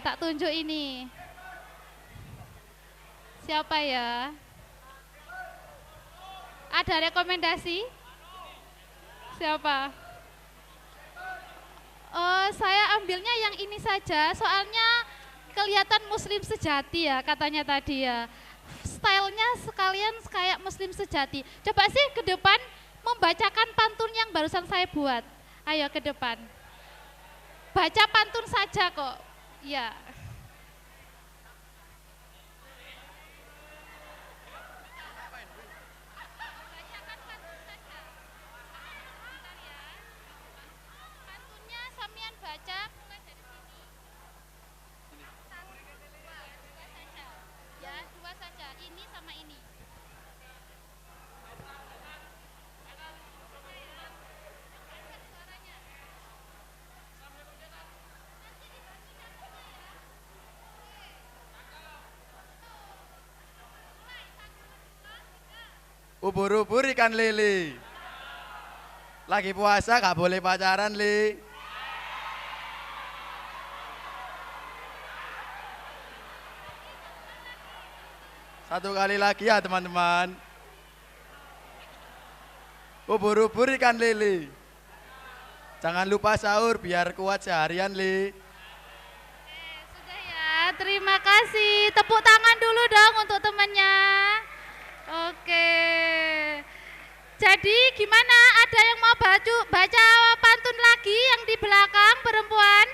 tak tunjuk ini. Siapa ya? Ada rekomendasi? Siapa? Oh, saya ambilnya yang ini saja, soalnya kelihatan muslim sejati ya katanya tadi ya. Stylenya sekalian kayak muslim sejati. Coba sih ke depan membacakan pantun yang barusan saya buat. Ayo ke depan. Baca pantun saja kok. Ya. Bacakan pantun saja. Bentar ya. Pantunnya samian baca mulai dari sini. Satu, dua saja. Ya, dua saja. Ini sama ini. Ubur-ubur ikan lele. Lagi puasa gak boleh pacaran, Li. Satu kali lagi ya teman-teman. Ubur-ubur ikan lele. Jangan lupa sahur biar kuat seharian, Li. Sudah ya, terima kasih. Tepuk tangan dulu dong untuk temannya. Oke. Jadi gimana? Ada yang mau baca pantun lagi yang di belakang perempuan?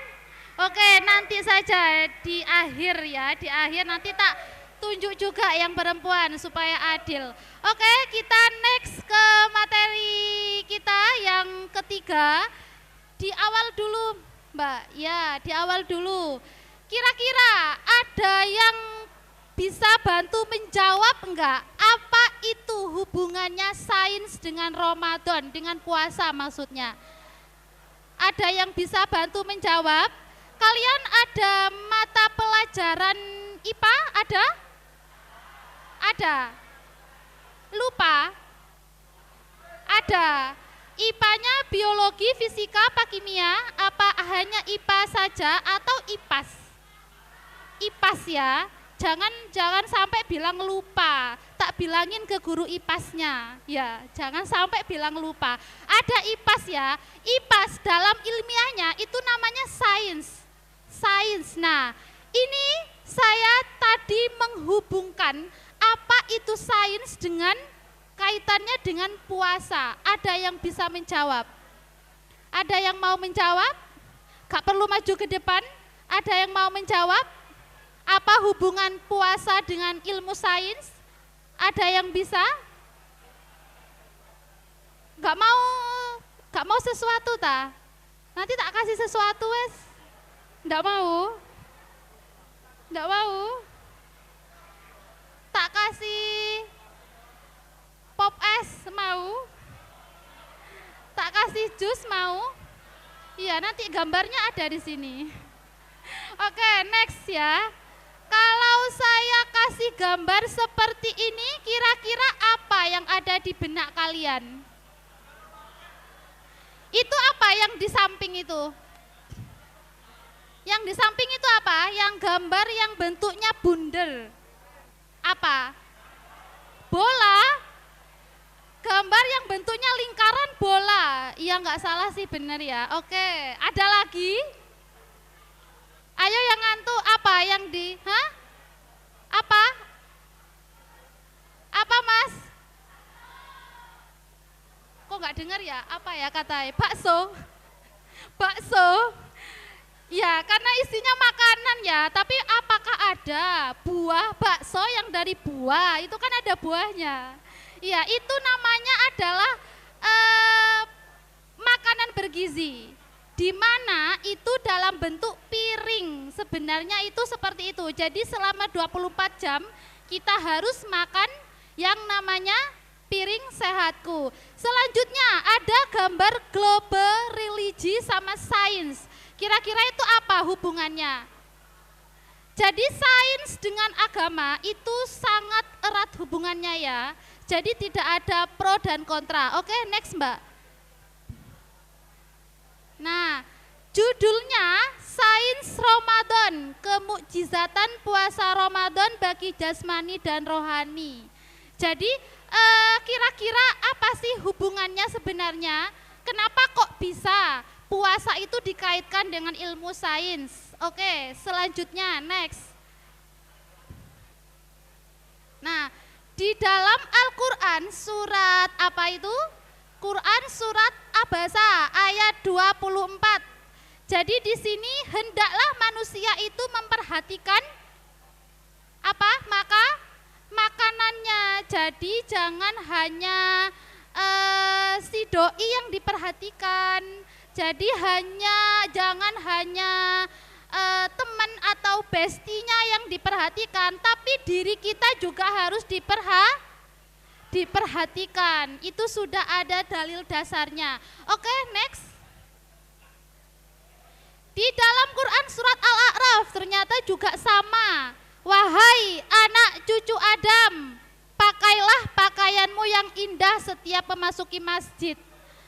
Oke, nanti saja di akhir ya. Di akhir nanti tak tunjuk juga yang perempuan supaya adil. Oke, kita next ke materi kita yang ketiga. Di awal dulu, Mbak. Ya, di awal dulu. Kira-kira ada yang bisa bantu menjawab enggak? Apa itu hubungannya sains dengan Ramadan, dengan puasa maksudnya? Ada yang bisa bantu menjawab? Kalian ada mata pelajaran IPA? Ada? Ada? Lupa? Ada. IPA-nya biologi, fisika, apa kimia? Apa hanya IPA saja atau IPAS? IPAS ya. Jangan sampai bilang lupa. Tak bilangin ke guru IPAS-nya. Ya, jangan sampai bilang lupa. Ada IPAS ya. IPAS dalam ilmiahnya itu namanya sains. Sains. Nah, ini saya tadi menghubungkan apa itu sains dengan kaitannya dengan puasa. Ada yang bisa menjawab? Ada yang mau menjawab? Gak perlu maju ke depan. Ada yang mau menjawab? Apa hubungan puasa dengan ilmu sains? Ada yang bisa? Gak mau sesuatu ta? Nanti tak kasih sesuatu wes. Nggak mau? Nggak mau? Tak kasih pop es mau? Tak kasih jus mau? Iya, nanti gambarnya ada di sini. Oke, next ya. Kalau saya kasih gambar seperti ini, kira-kira apa yang ada di benak kalian? Itu apa yang di samping itu? Yang di samping itu apa? Yang gambar yang bentuknya bundel. Apa? Bola? Gambar yang bentuknya lingkaran bola. Iya, nggak salah sih, bener ya. Oke, ada lagi? Ayo yang ngantuk, apa yang di, Apa? Apa Mas? Kok nggak dengar ya? Apa ya katanya? Bakso? Bakso? Ya, karena isinya makanan ya, tapi apakah ada buah bakso yang dari buah? Itu kan ada buahnya. Ya, itu namanya adalah makanan bergizi. Di mana itu dalam bentuk piring, sebenarnya itu seperti itu. Jadi selama 24 jam kita harus makan yang namanya piring sehatku. Selanjutnya ada gambar global religi sama sains. Kira-kira itu apa hubungannya? Jadi sains dengan agama itu sangat erat hubungannya ya. Jadi tidak ada pro dan kontra. Oke, next Mbak. Nah, judulnya Sains Ramadan. menunjukkan kemukjizatan puasa Ramadan bagi jasmani dan rohani. Jadi kira-kira apa sih hubungannya sebenarnya? Kenapa kok bisa puasa itu dikaitkan dengan ilmu sains? Oke, selanjutnya next. Nah, di dalam Al-Quran surat apa itu? Quran surat Abasa ayat 24. Jadi di sini hendaklah manusia itu memperhatikan apa? Makanannya. Jadi jangan hanya si doi yang diperhatikan. Jadi jangan hanya teman atau bestinya yang diperhatikan, tapi diri kita juga harus diperhatikan. Itu sudah ada dalil dasarnya. Oke, next. Di dalam Quran surat Al-A'raf ternyata juga sama. Wahai anak cucu Adam, pakailah pakaianmu yang indah setiap memasuki masjid.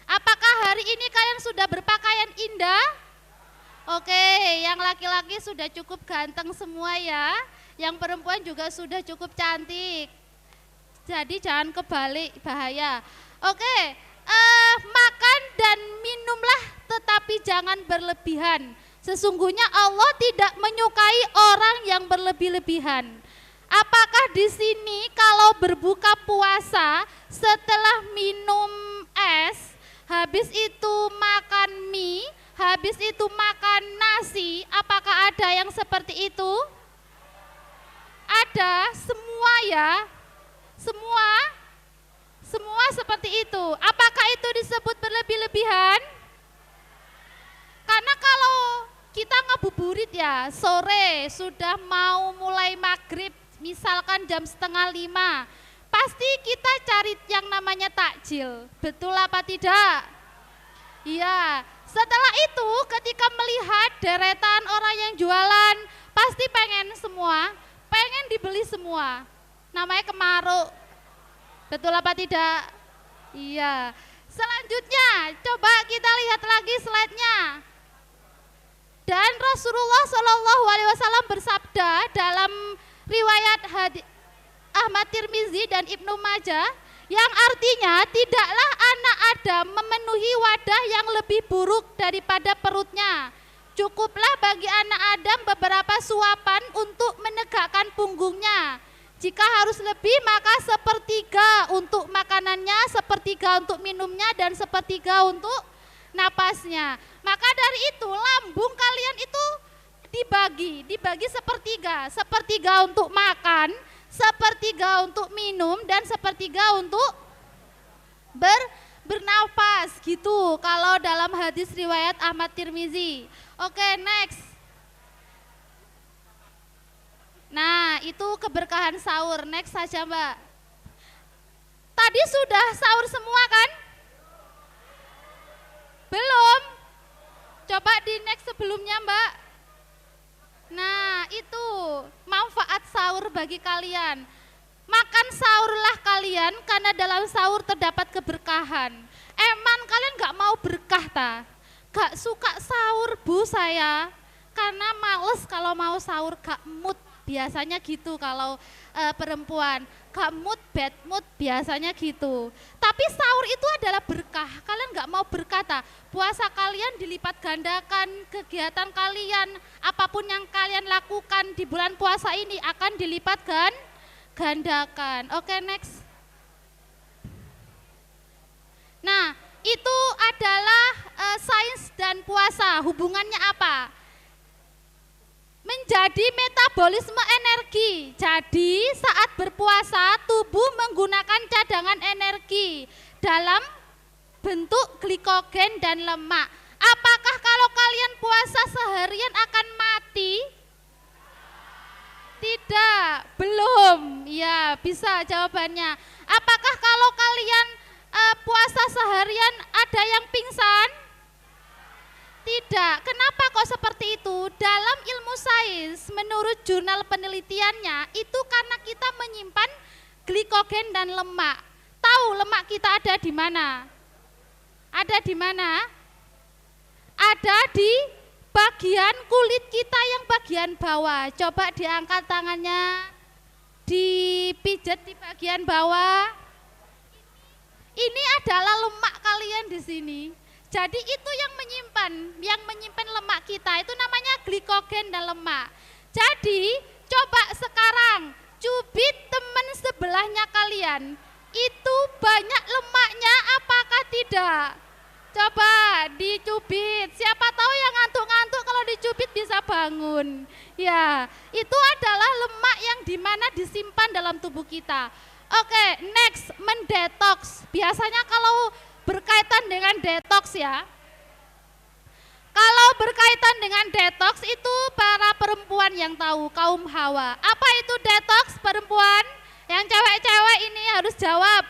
Apakah hari ini kalian sudah berpakaian indah? Oke, yang laki-laki sudah cukup ganteng semua ya. Yang perempuan juga sudah cukup cantik. Jadi jangan kebalik, bahaya. Oke, makan dan minumlah tetapi jangan berlebihan. Sesungguhnya Allah tidak menyukai orang yang berlebih-lebihan. Apakah di sini kalau berbuka puasa setelah minum es, habis itu makan mie, habis itu makan nasi, apakah ada yang seperti itu? Ada, semua ya. Semua seperti itu. Apakah itu disebut berlebih-lebihan? Karena kalau kita ngabuburit ya, sore sudah mau mulai maghrib, misalkan jam 4:30, pasti kita cari yang namanya takjil. Betul apa tidak? Iya. Setelah itu ketika melihat deretan orang yang jualan, pasti pengen semua, pengen dibeli semua. Namanya kemaruk. Betul apa tidak? Iya. Selanjutnya, coba kita lihat lagi slide-nya. Dan Rasulullah SAW bersabda dalam riwayat Ahmad Tirmizi dan Ibnu Majah, yang artinya tidaklah anak Adam memenuhi wadah yang lebih buruk daripada perutnya. Cukuplah bagi anak Adam beberapa suapan untuk menegakkan punggungnya. Jika harus lebih, maka sepertiga untuk makanannya, sepertiga untuk minumnya, dan sepertiga untuk napasnya. Maka dari itu lambung kalian itu dibagi sepertiga. Sepertiga untuk makan, sepertiga untuk minum, dan sepertiga untuk bernafas gitu. Kalau dalam hadis riwayat Ahmad Tirmizi. Oke, next. Nah, itu keberkahan sahur. Next saja, Mbak. Tadi sudah sahur semua kan? Belum? Coba di next sebelumnya, Mbak. Nah, itu manfaat sahur bagi kalian. Makan sahurlah kalian karena dalam sahur terdapat keberkahan. Emang kalian gak mau berkah ta? Gak suka sahur bu saya, karena males kalau mau sahur, gak mood. Biasanya gitu kalau perempuan, gak mood, bad mood, biasanya gitu. Tapi sahur itu adalah berkah. Kalian gak mau berkata, puasa kalian dilipat gandakan, kegiatan kalian, apapun yang kalian lakukan di bulan puasa ini akan dilipat gandakan. Oke, next. Nah, itu adalah sains dan puasa. Hubungannya apa? Menjadi metabolisme energi. Jadi saat berpuasa tubuh menggunakan cadangan energi dalam bentuk glikogen dan lemak. Apakah kalau kalian puasa seharian akan mati? Tidak, belum. Ya, bisa jawabannya. Apakah kalau kalian puasa seharian ada yang pingsan? Tidak. Kenapa kok seperti itu? Dalam ilmu sains, menurut jurnal penelitiannya, itu karena kita menyimpan glikogen dan lemak. Tahu lemak kita ada di mana? Ada di mana? Ada di bagian kulit kita yang bagian bagian bawah. Coba diangkat tangannya, dipijat di bagian bawah. Ini adalah lemak kalian di sini. Jadi itu yang menyimpan lemak kita, itu namanya glikogen dan lemak. Jadi coba sekarang cubit teman sebelahnya kalian, itu banyak lemaknya apakah tidak? Coba dicubit, siapa tahu yang ngantuk-ngantuk kalau dicubit bisa bangun. Ya, itu adalah lemak yang dimana disimpan dalam tubuh kita. Oke, next, mendetoks. Biasanya kalau berkaitan dengan detoks ya. Kalau berkaitan dengan detoks itu para perempuan yang tahu, kaum Hawa. Apa itu detoks perempuan? Yang cewek-cewek ini harus jawab.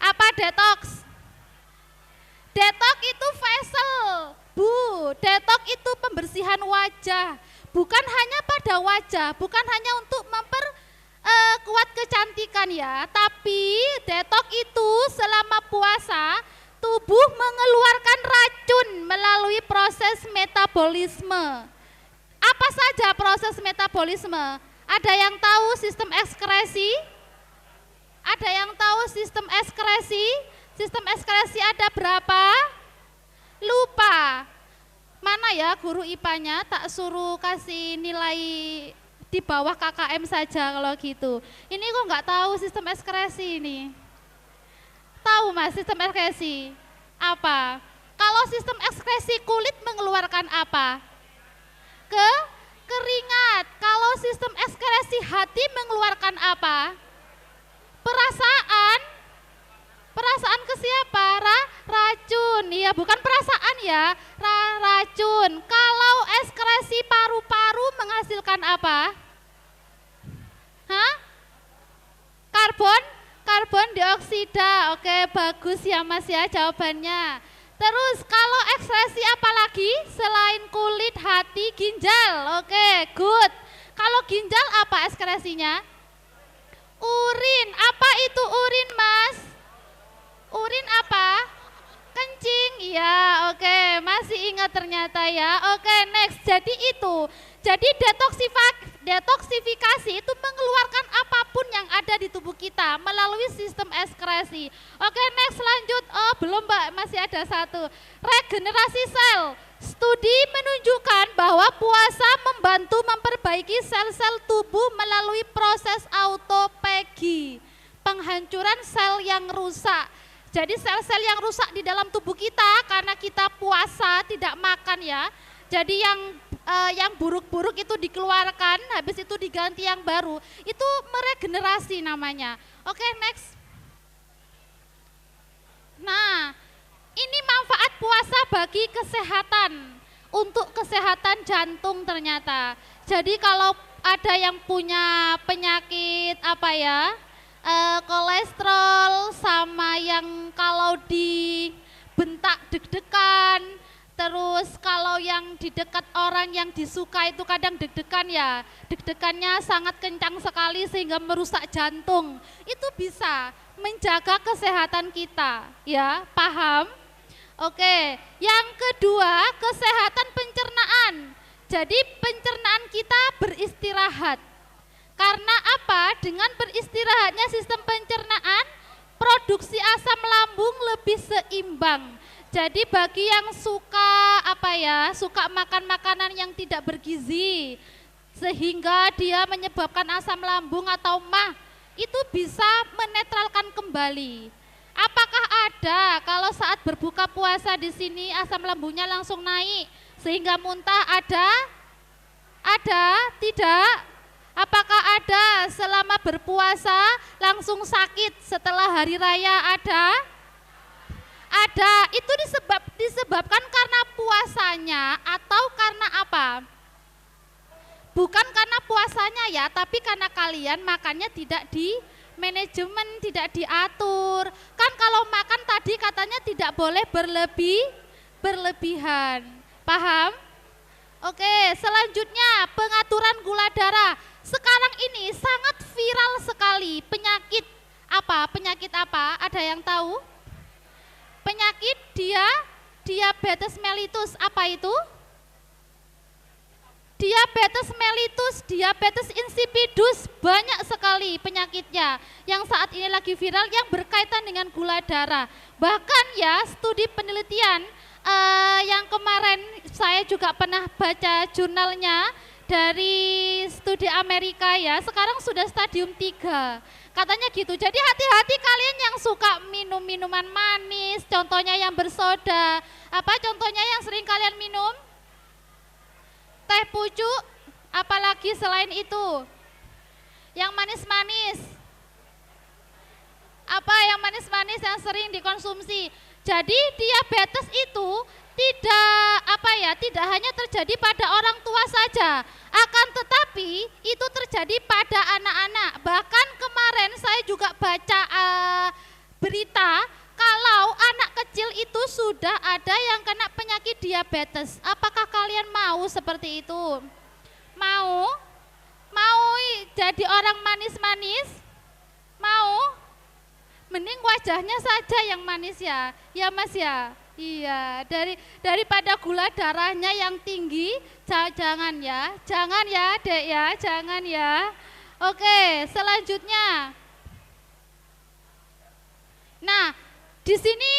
Apa detoks? Detoks itu facial, Bu. Detoks itu pembersihan wajah. Bukan hanya pada wajah, bukan hanya untuk kuat kecantikan ya. Tapi detoks itu selama puasa tubuh mengeluarkan racun melalui proses metabolisme. Apa saja proses metabolisme? Ada yang tahu sistem ekskresi? Ada yang tahu sistem ekskresi? Sistem ekskresi ada berapa? Lupa. Mana ya guru IPA-nya? Tak suruh kasih nilai di bawah KKM saja kalau gitu. Ini kok nggak tahu sistem ekskresi ini? Tahu Mas sistem ekskresi? Apa? Kalau sistem ekskresi kulit mengeluarkan apa? Keringat. Kalau sistem ekskresi hati mengeluarkan apa? Perasaan. Perasaan ke siapa? Racun. Iya, bukan perasaan ya. Racun. Kalau ekskresi paru-paru menghasilkan apa? Hah? Karbon dioksida. Oke, bagus ya Mas ya jawabannya. Terus kalau ekskresi apa lagi selain kulit, hati, ginjal? Oke, good. Kalau ginjal apa ekskresinya? Urin. Apa itu urin Mas? Urin apa? Kencing. Iya, oke. Masih ingat ternyata ya. Oke, next. Jadi itu. Jadi detoksifikasi itu mengeluarkan apapun yang ada di tubuh kita melalui sistem ekskresi. Oke, next lanjut. Oh, belum Mbak, masih ada satu. Regenerasi sel. Studi menunjukkan bahwa puasa membantu memperbaiki sel-sel tubuh melalui proses autophagy, penghancuran sel yang rusak. Jadi sel-sel yang rusak di dalam tubuh kita karena kita puasa tidak makan ya. Jadi yang buruk-buruk itu dikeluarkan, habis itu diganti yang baru. Itu meregenerasi namanya. Oke, next. Nah, ini manfaat puasa bagi kesehatan. Untuk kesehatan jantung ternyata. Jadi kalau ada yang punya penyakit apa ya? Kolesterol sama yang kalau dibentak deg-degan, terus kalau yang di dekat orang yang disuka itu kadang deg-degan ya, deg-degannya sangat kencang sekali sehingga merusak jantung, itu bisa menjaga kesehatan kita ya, paham? Oke, yang kedua kesehatan pencernaan. Jadi pencernaan kita beristirahat. Karena apa? Dengan beristirahatnya sistem pencernaan, produksi asam lambung lebih seimbang. Jadi bagi yang suka suka makan makanan yang tidak bergizi, sehingga dia menyebabkan asam lambung atau mah, itu bisa menetralkan kembali. Apakah ada kalau saat berbuka puasa di sini asam lambungnya langsung naik sehingga muntah? Ada? Tidak? Apakah ada selama berpuasa langsung sakit setelah hari raya? Ada? Itu disebabkan karena puasanya atau karena apa? Bukan karena puasanya ya, tapi karena kalian makannya tidak di manajemen, tidak diatur. Kan kalau makan tadi katanya tidak boleh berlebihan. Paham? Oke, selanjutnya pengaturan gula darah. Sekarang ini sangat viral sekali penyakit apa? Penyakit apa? Ada yang tahu? Penyakit diabetes mellitus, apa itu? diabetes mellitus, diabetes insipidus, banyak sekali penyakitnya yang saat ini lagi viral yang berkaitan dengan gula darah. Bahkan ya studi penelitian yang kemarin saya juga pernah baca jurnalnya dari studi Amerika ya, sekarang sudah stadium 3. Katanya gitu. Jadi hati-hati kalian yang suka minum minuman manis, contohnya yang bersoda. Apa contohnya yang sering kalian minum? Teh pucuk, apalagi selain itu? Yang manis-manis. Apa yang manis-manis yang sering dikonsumsi? Jadi diabetes itu tidak hanya terjadi pada orang tua saja, akan tetapi itu terjadi pada anak-anak. Bahkan kemarin saya juga baca berita kalau anak kecil itu sudah ada yang kena penyakit diabetes. Apakah kalian mau seperti itu? Mau? Mau jadi orang manis-manis? Mau? Mending wajahnya saja yang manis ya, ya Mas ya. Iya, daripada gula darahnya yang tinggi, jangan ya Dek ya, jangan ya. Oke, selanjutnya. Nah, di sini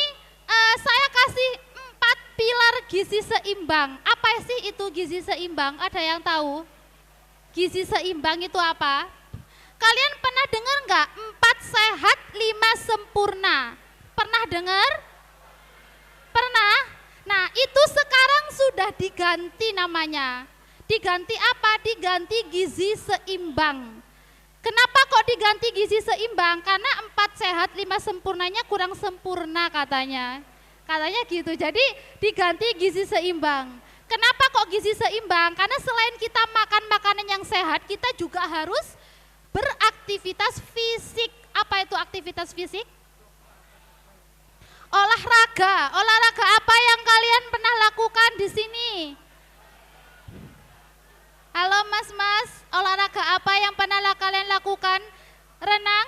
saya kasih 4 pilar gizi seimbang. Apa sih itu gizi seimbang? Ada yang tahu? Gizi seimbang itu apa? Kalian pernah dengar nggak 4 sehat 5 sempurna? Pernah dengar? Pernah? Nah itu sekarang sudah diganti namanya. Diganti apa? Diganti gizi seimbang. Kenapa kok diganti gizi seimbang? Karena 4 sehat 5 sempurnanya kurang sempurna katanya. Katanya gitu, jadi diganti gizi seimbang. Kenapa kok gizi seimbang? Karena selain kita makan makanan yang sehat, kita juga harus beraktivitas fisik. Apa itu aktivitas fisik? Olahraga. Olahraga apa yang kalian pernah lakukan di sini? Halo mas-mas, olahraga apa yang pernah kalian lakukan? Renang?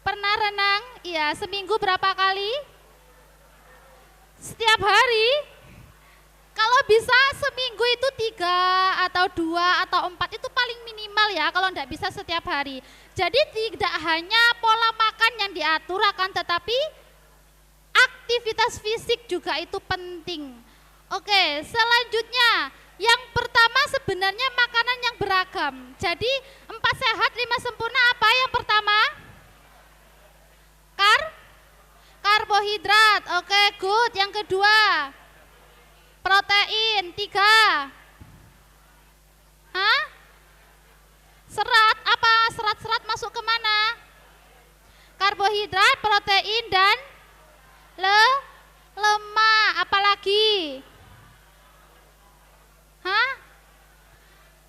Pernah renang? Iya, seminggu berapa kali? Setiap hari? Kalau bisa seminggu itu 3 atau 2 atau 4 itu paling minimal ya, kalau enggak bisa setiap hari. Jadi tidak hanya pola makan yang diatur, akan tetapi aktivitas fisik juga itu penting. Oke, selanjutnya yang pertama sebenarnya makanan yang beragam. Jadi 4 sehat 5 sempurna apa yang pertama? Karbohidrat. Oke, good. Yang kedua protein. 3 serat. Apa serat-serat masuk ke mana? Karbohidrat, protein, dan lemak. Apalagi?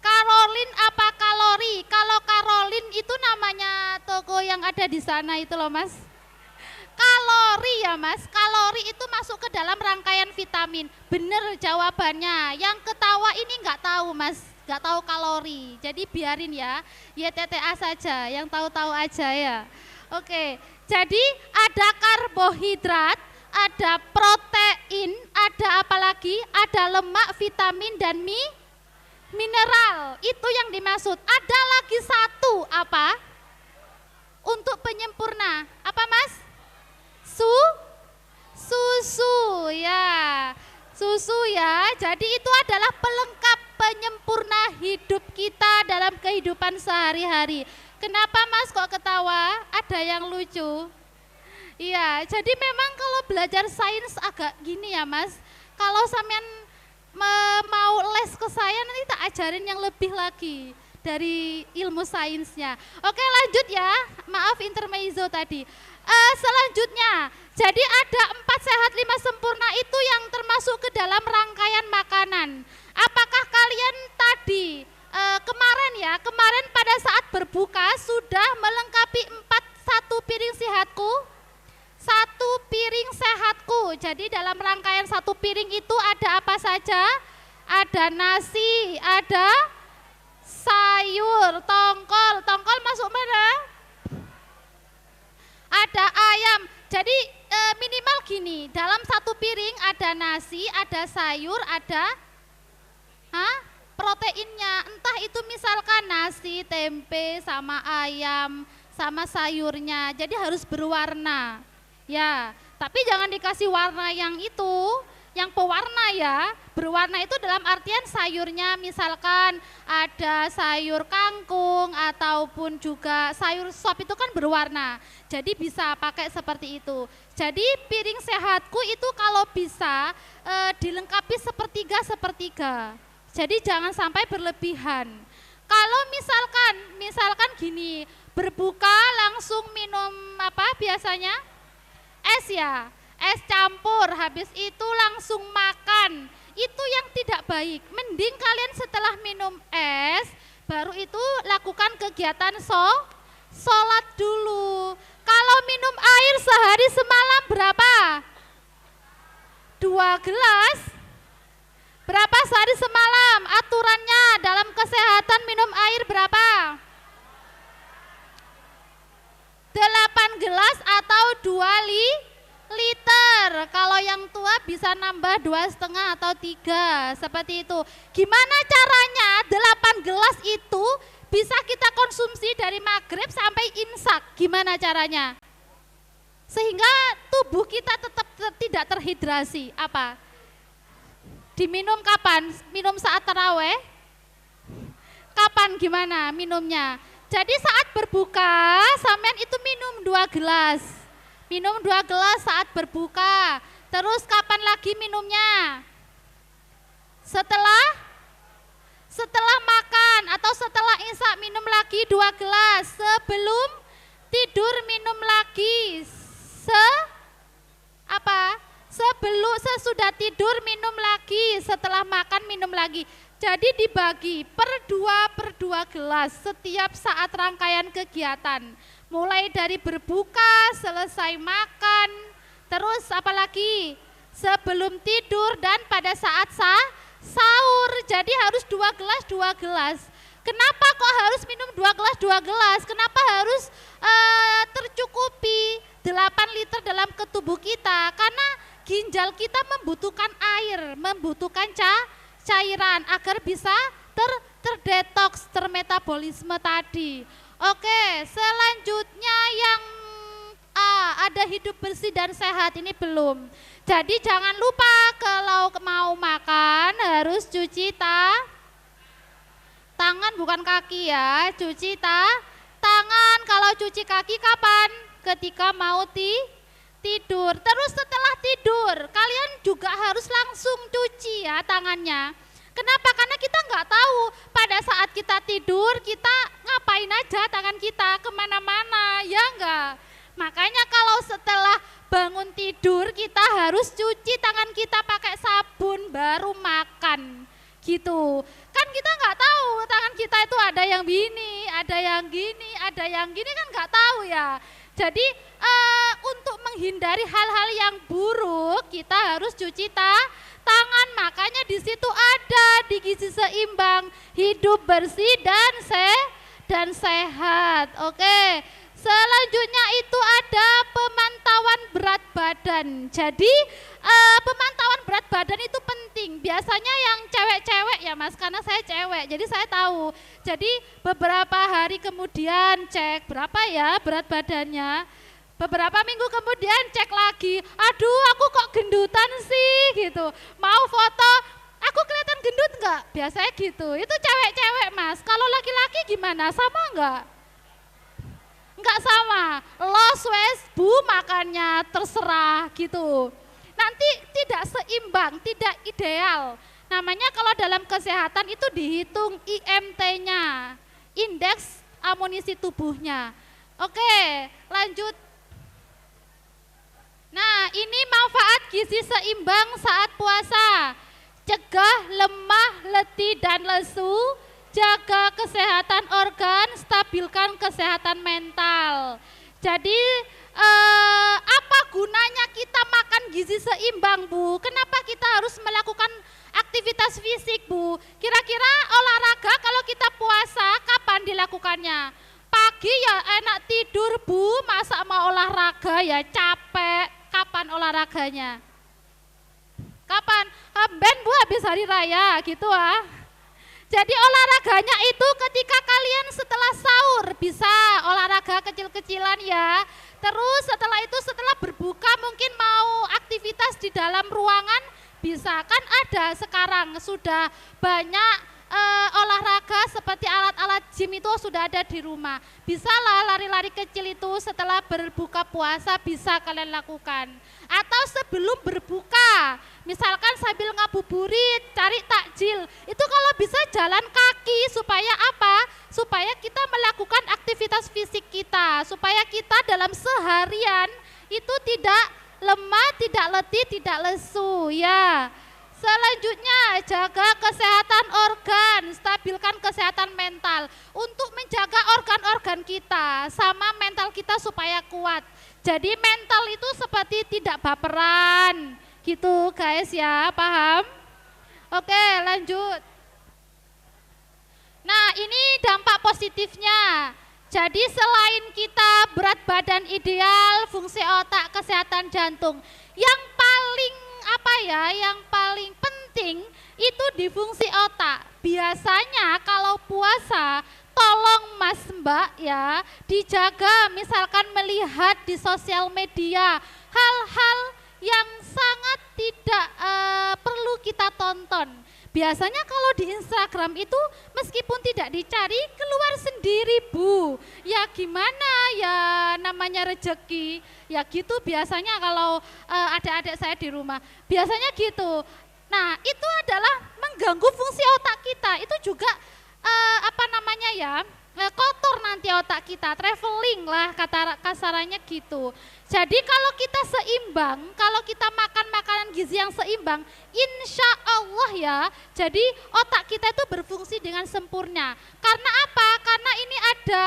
Karolin apa kalori? Kalau Karolin itu namanya toko yang ada di sana itu loh mas. Kalori ya mas, kalori itu masuk ke dalam rangkaian vitamin. Bener jawabannya, yang ketawa ini nggak tahu mas, nggak tahu kalori. Jadi biarin ya, YTTA saja, yang tahu-tahu aja ya. Oke, jadi ada karbohidrat, ada protein, ada apa lagi? Ada lemak, vitamin, dan mineral. Itu yang dimaksud. Ada lagi satu, apa? Untuk penyempurna, apa mas? Susu ya, susu ya. Jadi itu adalah pelengkap penyempurna hidup kita dalam kehidupan sehari-hari. Kenapa mas kok ketawa? Ada yang lucu? Iya, jadi memang kalau belajar sains agak gini ya mas. Kalau sampean mau les ke saya nanti tak ajarin yang lebih lagi dari ilmu sainsnya. Oke lanjut ya, maaf intermezzo tadi. Selanjutnya, jadi ada 4 sehat 5 sempurna itu yang termasuk ke dalam rangkaian makanan. Apakah kalian tadi kemarin pada saat berbuka sudah melengkapi 1 piring sehatku? 1 piring sehatku. Jadi dalam rangkaian 1 piring itu ada apa saja? Ada nasi, ada sayur, tongkol masuk mana? Ada ayam. Jadi minimal gini, dalam 1 piring ada nasi, ada sayur, ada proteinnya, entah itu misalkan nasi, tempe, sama ayam, sama sayurnya, jadi harus berwarna. Ya, tapi jangan dikasih warna yang itu, yang pewarna ya. Berwarna itu dalam artian sayurnya misalkan ada sayur kangkung ataupun juga sayur sop itu kan berwarna. Jadi bisa pakai seperti itu. Jadi piring sehatku itu kalau bisa dilengkapi sepertiga-sepertiga. Jadi jangan sampai berlebihan. Kalau misalkan gini, berbuka langsung minum apa biasanya? Es ya, es campur, habis itu langsung makan. Itu yang tidak baik. Mending kalian setelah minum es, baru itu lakukan kegiatan sholat dulu. Kalau minum air sehari semalam berapa? 2 gelas. Berapa sehari semalam? Aturannya dalam kesehatan minum air berapa? 8 gelas atau 2 liter. Kalau yang tua bisa nambah 2,5 atau 3, seperti itu. Gimana caranya 8 gelas itu bisa kita konsumsi dari maghrib sampai imsak? Gimana caranya? Sehingga tubuh kita tetap tidak terhidrasi. Apa? Diminum kapan? Minum saat taraweh? Kapan gimana minumnya? Jadi saat berbuka, sampean itu minum 2 gelas. Minum 2 gelas saat berbuka. Terus kapan lagi minumnya? Setelah makan atau setelah isya minum lagi 2 gelas. Sebelum tidur minum lagi. Sesudah tidur minum lagi, setelah makan minum lagi. Jadi dibagi per 2 gelas setiap saat rangkaian kegiatan. Mulai dari berbuka, selesai makan, terus apalagi sebelum tidur dan pada saat sahur. Jadi harus 2 gelas. Kenapa kok harus minum 2 gelas? Kenapa harus tercukupi 8 liter dalam ketubuh kita? Karena ginjal kita membutuhkan air, membutuhkan cairan agar bisa terdetoks, termetabolisme tadi. Oke, selanjutnya yang ada hidup bersih dan sehat ini belum. Jadi jangan lupa kalau mau makan harus cuci tangan, bukan kaki ya, cuci tangan. Kalau cuci kaki kapan? Ketika mau tidur. Terus setelah tidur kalian juga harus langsung cuci ya tangannya. Kenapa? Karena kita nggak tahu pada saat kita tidur kita ngapain aja tangan kita, kemana-mana, ya enggak? Makanya kalau setelah bangun tidur kita harus cuci tangan kita pakai sabun baru makan gitu. Kan kita nggak tahu tangan kita itu ada yang gini, ada yang gini, ada yang gini, kan nggak tahu ya. Jadi untuk menghindari hal-hal yang buruk kita harus cuci tangan. Makanya di situ ada di gizi seimbang, hidup bersih dan sehat. Oke. Selanjutnya itu ada pemantauan berat badan. Jadi pemantauan berat badan itu penting. Biasanya yang cewek-cewek ya Mas, karena saya cewek, jadi saya tahu. Jadi beberapa hari kemudian cek berapa ya berat badannya. Beberapa minggu kemudian cek lagi, aduh aku kok gendutan sih gitu. Mau foto, aku kelihatan gendut enggak? Biasanya gitu, itu cewek-cewek Mas. Kalau laki-laki gimana, sama enggak? Enggak sama, los wes bu makannya terserah gitu. Nanti tidak seimbang, tidak ideal. Namanya kalau dalam kesehatan itu dihitung IMT-nya, indeks amunisi tubuhnya. Oke, lanjut. Nah, ini manfaat gizi seimbang saat puasa. Cegah lemah, letih dan lesu, jaga kesehatan organ, stabilkan kesehatan mental. Jadi apa gunanya kita makan gizi seimbang Bu? Kenapa kita harus melakukan aktivitas fisik Bu? Kira-kira olahraga kalau kita puasa kapan dilakukannya? Pagi ya enak tidur Bu, masa mau olahraga ya capek. Kapan olahraganya? Kapan? Ben Bu habis hari raya gitu ah. Jadi olahraganya itu ketika kalian setelah sahur bisa olahraga kecil-kecilan ya. Terus setelah itu setelah berbuka mungkin mau aktivitas di dalam ruangan bisa. Kan ada sekarang sudah banyak olahraga seperti alat-alat gym itu sudah ada di rumah. Bisalah lari-lari kecil itu setelah berbuka puasa bisa kalian lakukan. Atau sebelum berbuka, misalkan sambil ngabuburit, cari takjil, itu kalau bisa jalan kaki supaya apa? Supaya kita melakukan aktivitas fisik kita, supaya kita dalam seharian itu tidak lemah, tidak letih, tidak lesu ya. Selanjutnya, jaga kesehatan organ, stabilkan kesehatan mental untuk menjaga organ-organ kita sama mental kita supaya kuat. Jadi mental itu seperti tidak baperan gitu guys ya, paham? Oke, lanjut. Nah, ini dampak positifnya. Jadi selain kita berat badan ideal, fungsi otak, kesehatan jantung, yang paling yang paling penting itu di fungsi otak. Biasanya kalau puasa, tolong Mas Mbak ya, dijaga misalkan melihat di sosial media hal-hal yang sangat tidak perlu kita tonton. Biasanya kalau di Instagram itu meskipun tidak dicari keluar sendiri Bu. Ya gimana ya namanya rezeki. Ya gitu biasanya kalau adik-adik saya di rumah. Biasanya gitu. Nah itu adalah mengganggu fungsi otak kita. Itu juga kotor nanti otak kita, traveling lah kata kasarannya gitu. Jadi kalau kita seimbang, kalau kita makan makanan gizi yang seimbang, insya Allah ya, jadi otak kita itu berfungsi dengan sempurna. Karena apa? Karena ini ada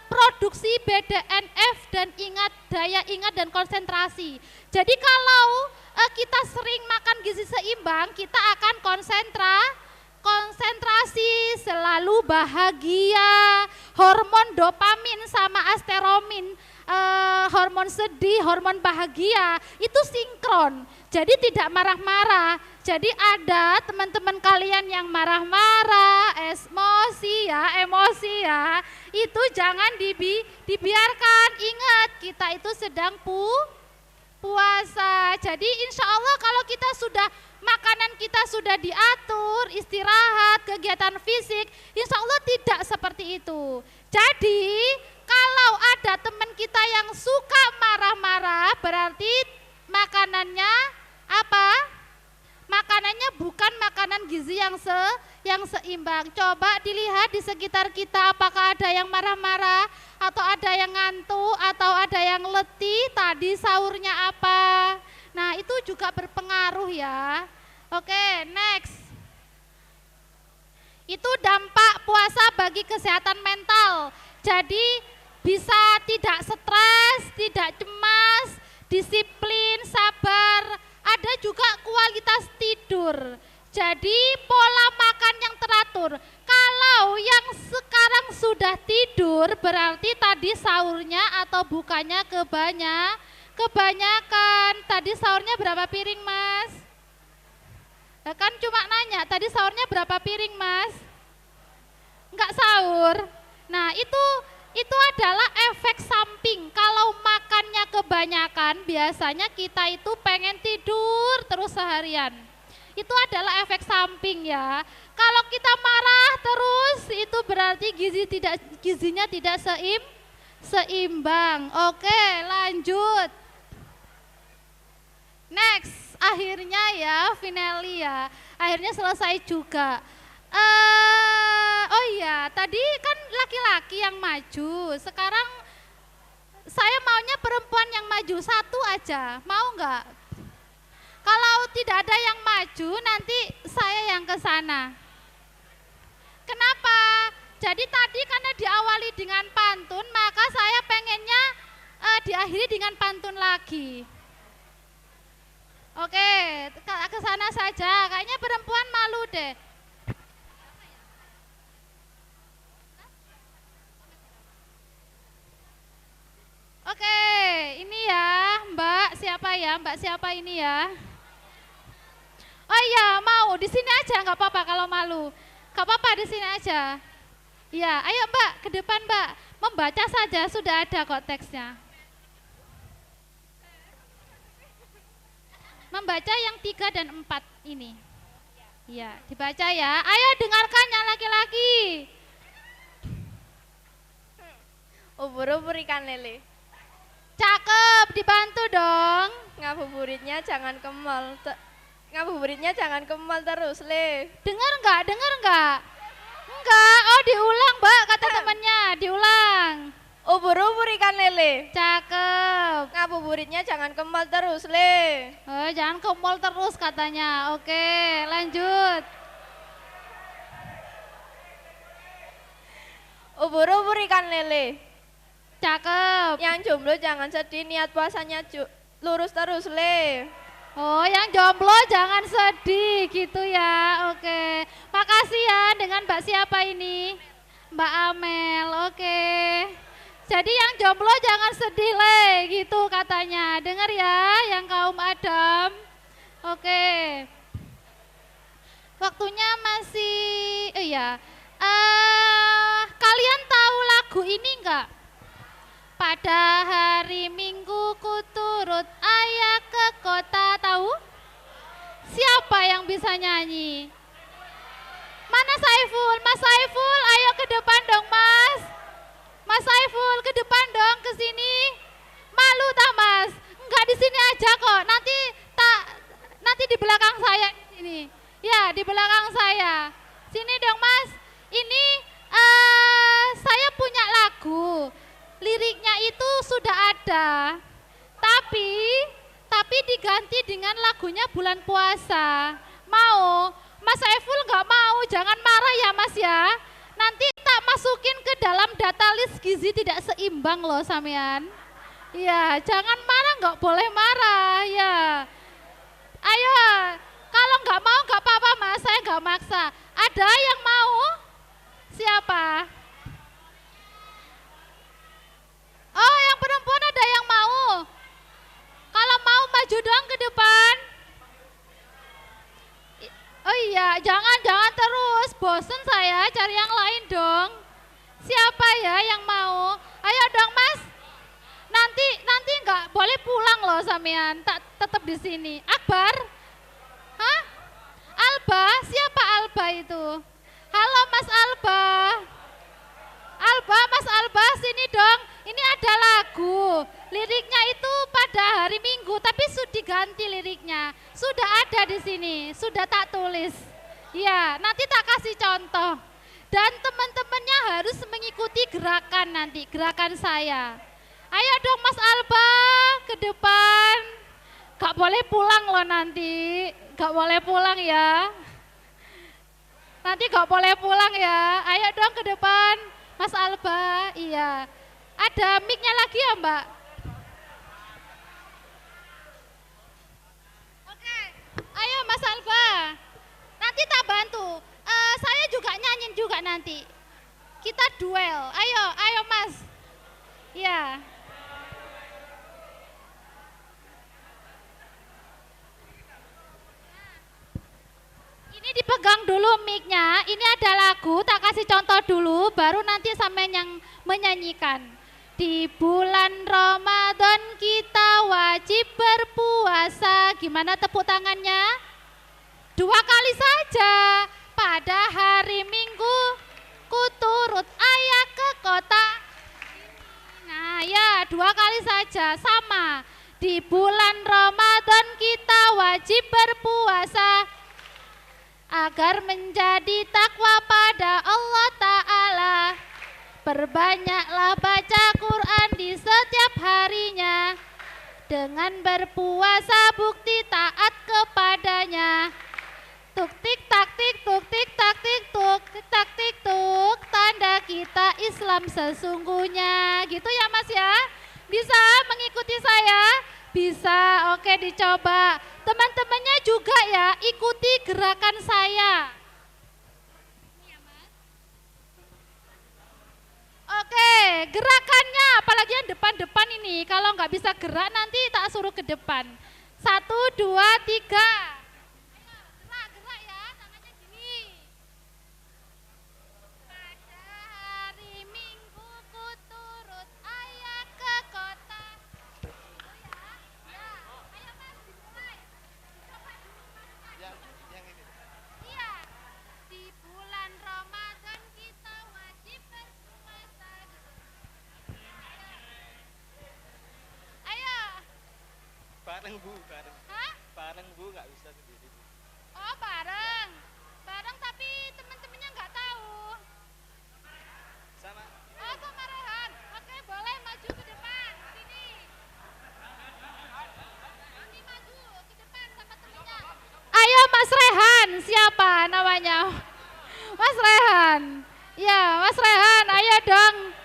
produksi BDNF dan daya ingat dan konsentrasi. Jadi kalau kita sering makan gizi seimbang, kita akan konsentrasi, selalu bahagia, hormon dopamin sama asteromin, hormon sedih, hormon bahagia itu sinkron. Jadi tidak marah-marah. Jadi ada teman-teman kalian yang marah-marah, emosi ya, itu jangan dibiarkan. Ingat, kita itu sedang puasa. Jadi insya Allah kalau kita sudah makanan kita sudah diatur, istirahat, kegiatan fisik, insya Allah tidak seperti itu. Jadi kalau ada teman kita yang suka marah-marah, berarti makanannya apa? Makanannya bukan makanan gizi yang seimbang. Coba dilihat di sekitar kita apakah ada yang marah-marah, atau ada yang ngantuk, atau ada yang letih, tadi sahurnya apa. Nah itu juga berpengaruh ya. Oke, next. Itu dampak puasa bagi kesehatan mental. Jadi bisa tidak stres, tidak cemas, disiplin, sabar. Ada juga kualitas tidur. Jadi pola makan yang teratur. Kalau yang sekarang sudah tidur berarti tadi sahurnya atau bukanya kebanyakan. Tadi sahurnya berapa piring Mas? Kan cuma nanya, tadi sahurnya berapa piring Mas? Enggak sahur. Nah itu adalah efek samping. Kalau makannya kebanyakan biasanya kita itu pengen tidur terus seharian. Itu adalah efek samping ya. Kalau kita marah terus itu berarti gizinya tidak seimbang. Oke, lanjut. Next, akhirnya ya, finally ya. Akhirnya selesai juga. Oh iya, tadi kan laki-laki yang maju. Sekarang saya maunya perempuan yang maju satu aja. Mau nggak? Kalau tidak ada yang maju, nanti saya yang ke sana. Kenapa? Jadi tadi karena diawali dengan pantun, maka saya pengennya diakhiri dengan pantun lagi. Oke, ke sana saja. Kayaknya perempuan malu deh. Oke, ini ya, Mbak siapa ya? Mbak siapa ini ya? Oh iya, mau di sini aja nggak apa-apa kalau malu. Gak apa-apa di sini aja. Ya, ayo Mbak, ke depan Mbak. Membaca saja sudah ada kok teksnya. Membaca yang 3 dan 4 ini. Ya, dibaca ya. Ayo dengarkan yang laki-laki. Ubur-ubur ikan lele. Cakep, dibantu dong. Ngabuburitnya jangan ke mall. Ngabuburitnya jangan ke mall terus, Le. Dengar enggak? Dengar enggak? Enggak. Oh, diulang, Mbak, kata temannya. Diulang. Ubur-ubur ikan lele. Cakep. Ngabuburitnya jangan ke mall terus, Le. Oh, jangan ke mall terus katanya. Oke, lanjut. Ubur-ubur ikan lele. Cakep. Yang jomblo jangan sedih, niat puasanya lurus terus, Le. Oh, yang jomblo jangan sedih gitu ya. Oke. Makasih ya. Dengan Mbak siapa ini? Mbak Amel. Oke. Jadi yang jomblo jangan sedih, Le, gitu katanya. Dengar ya yang kaum Adam. Oke. Waktunya masih kalian tahu lagu ini enggak? Pada hari Minggu ku turut ayah ke kota, tahu? Siapa yang bisa nyanyi? Mana Saiful? Mas Saiful, ayo ke depan dong, Mas. Mas Saiful, ke depan dong, ke sini. Malu tak, Mas? Enggak, di sini aja kok. Nanti di belakang saya di sini. Ya, di belakang saya. Sini dong, Mas. Ini saya punya lagu. Liriknya itu sudah ada, tapi diganti dengan lagunya bulan puasa. Mau? Mas Saiful nggak mau, jangan marah ya Mas ya. Nanti tak masukin ke dalam data list gizi tidak seimbang loh sampean. Ya, jangan marah, nggak boleh marah ya. Ayo, kalau nggak mau nggak apa-apa Mas, saya nggak maksa. Ada yang mau? Siapa? Oh, yang perempuan ada yang mau? Kalau mau maju dong ke depan. Oh iya, jangan terus. Bosen saya, cari yang lain dong. Siapa ya yang mau? Ayo dong Mas. Nanti nggak boleh pulang loh sampean. Tak tetap di sini. Akbar? Hah? Alba? Siapa Alba itu? Halo Mas Alba. Alba, Mas Alba sini dong. Ini ada lagu. Liriknya itu pada hari Minggu, tapi sudah diganti liriknya. Sudah ada di sini, sudah tak tulis. Ya, nanti tak kasih contoh. Dan teman-temannya harus mengikuti gerakan nanti, gerakan saya. Ayo dong Mas Alba, ke depan. Gak boleh pulang loh nanti. Gak boleh pulang ya. Nanti gak boleh pulang ya. Ayo dong ke depan. Mas Alba, iya. Ada mic-nya lagi ya Mbak? Oke, ayo Mas Alba. Nanti tak bantu. Saya juga nyanyiin juga nanti. Kita duel. Ayo Mas. Iya. Ini dipegang dulu mic-nya. Ini ada lagu, tak kasih contoh dulu, baru nanti sampean yang menyanyikan. Di bulan Ramadan kita wajib berpuasa. Gimana tepuk tangannya? 2 kali saja. Pada hari Minggu ku turut ayah ke kota. Nah ya, 2 kali saja, sama. Di bulan Ramadan kita wajib berpuasa agar menjadi takwa pada Allah Ta'ala. Perbanyaklah baca Quran di setiap harinya. Dengan berpuasa bukti taat kepadanya. Tuk tik tak tik tuk tik tak tik tuk tak tik tuk, tanda kita Islam sesungguhnya. Gitu ya Mas ya? Bisa mengikuti saya? Bisa, oke dicoba. Teman-temannya juga ya, ikuti gerakan saya. Oke, gerakannya apalagi yang depan-depan ini. Kalau nggak bisa gerak nanti tak suruh ke depan. 1, 2, 3. Ayo, gerak ya, tangannya gini. Bareng Bu, bareng. Hah? Bareng Bu, nggak bisa sendiri. Oh bareng, bareng tapi teman-temannya nggak tahu. Sama. Oh sama Rehan, oke boleh maju ke depan, sini. Ini maju ke depan sama temennya. Ayo Mas Rehan, siapa namanya? Mas Rehan, ya Mas Rehan, ayo dong.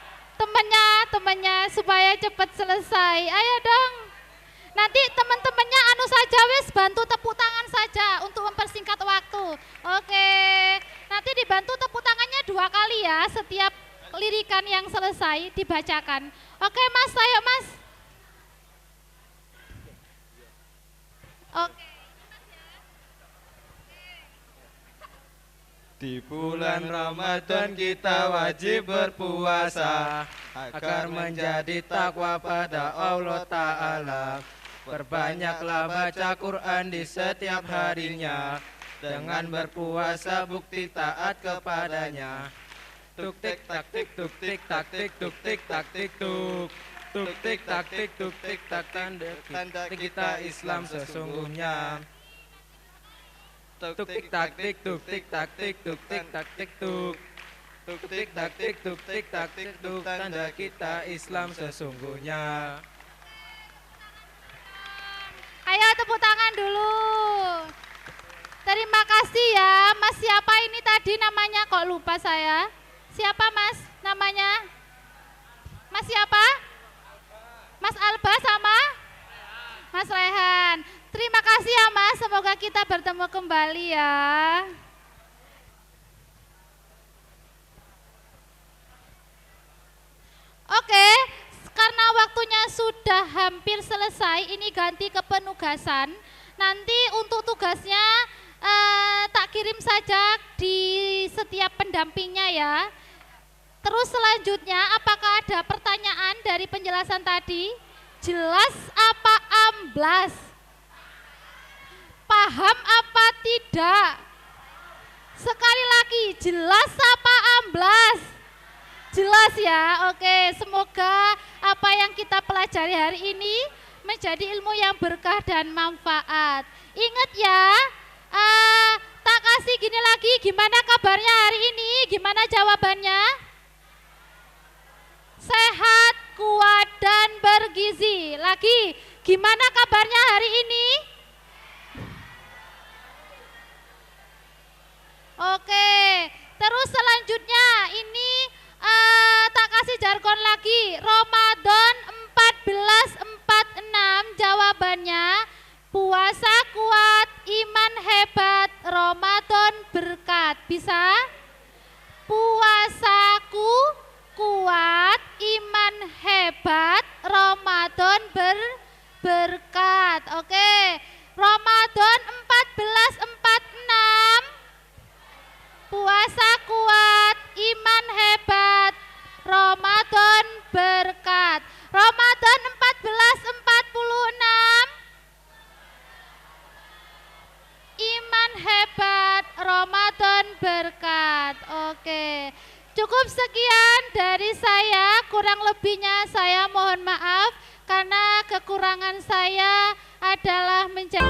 Temennya supaya cepat selesai, ayo dong. Nanti teman-temannya anu saja wis bantu tepuk tangan saja untuk mempersingkat waktu. Oke, nanti dibantu tepuk tangannya 2 kali ya setiap lirikan yang selesai dibacakan. Oke Mas, ayo Mas. Oke. Di bulan Ramadan kita wajib berpuasa agar menjadi takwa pada Allah Ta'ala. Perbanyaklah baca Quran di setiap harinya, dengan berpuasa bukti taat kepadanya. Tuk tik tak tik tuk tik tak tik tuk tik tak tik tuk. Tuk tik tak tik tuk tik tak, tanda kita Islam sesungguhnya. Tuk tik tak tik tuk tik tak tik tuk tik tak tik tuk. Tuk tik tak tik tuk tik tak tik tuk, tanda kita Islam sesungguhnya. Ayo tepuk tangan dulu. Terima kasih ya. Mas siapa ini tadi namanya, kok lupa saya. Siapa Mas namanya? Mas siapa? Mas Alba sama Mas Rehan. Terima kasih ya Mas, semoga kita bertemu kembali ya. Oke, karena waktunya sudah hampir selesai, ini ganti ke penugasan. Nanti untuk tugasnya tak kirim saja di setiap pendampingnya ya. Terus selanjutnya, apakah ada pertanyaan dari penjelasan tadi? Jelas apa amblas? Paham apa tidak? Sekali lagi, jelas apa amblas? Jelas ya, oke. Semoga apa yang kita pelajari hari ini menjadi ilmu yang berkah dan manfaat. Ingat ya, tak kasih gini lagi, gimana kabarnya hari ini? Gimana jawabannya? Sehat, kuat, dan bergizi. Lagi, gimana kabarnya hari ini? Oke, terus selanjutnya ini tak kasih jargon lagi. Ramadan 1446 jawabannya puasa kuat, iman hebat, Ramadan berkat. Bisa? Puasaku kuat, iman hebat, Ramadan berkat. Oke, Ramadan 1446 puasa kuat, iman hebat, Ramadan berkat. Ramadan 1446 iman hebat, Ramadan berkat. Oke, cukup sekian dari saya. Kurang lebihnya saya mohon maaf karena kekurangan saya adalah menjadi